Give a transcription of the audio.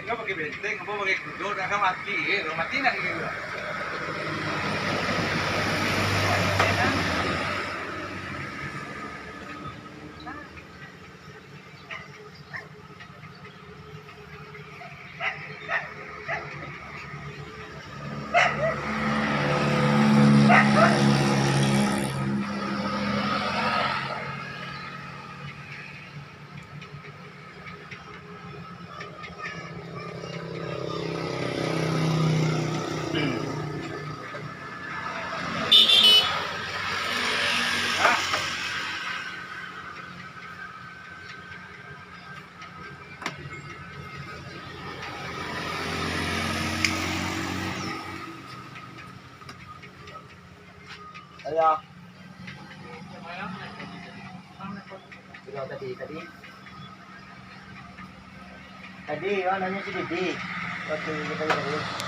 Ikaw mag-ibenteng, ako mag-ikudo, nakamati eh. Mati na kayo. Ayo. Ikaw tadi. Tadi, nanya si Didi. Waktu kita tadi.